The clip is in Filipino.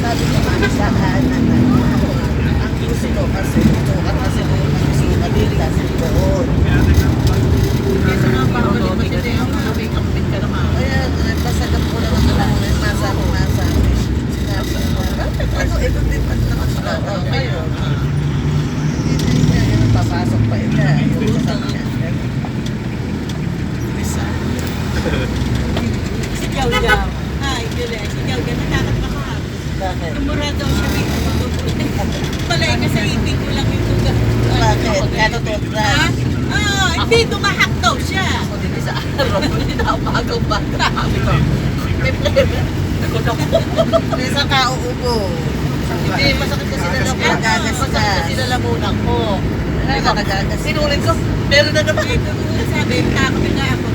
Sabi ko nga sa kanan ang gusto kasi ito at kasi gusto dito sa doon. Kasi nga bawal mo dito yung make-up ka naman. Kaya nagpasagot ko lang ako lang may masabi. Sinabi ko, ano ito din pa naman sila. Ngayon, hindi niya papasok pa ito. Yung sa kanya. Si Jow-Jow. Ay, Julia, si Jow-Jow natakat na ka. Bakit? Tumura daw siya may palay ka sa ipin ko lang yung tuga. Bakit? Kano toothbrush? Hindi, tumahak daw siya. Ako din sa araw. Hindi na umagang bata. May flavor. May isang kauubo. Hindi, masakit kasi nalamunan. Masakit kasi nalamunan ko. Ano nagagas? Sinulit ko, meron na naman ito. Sabi, takot nga ako.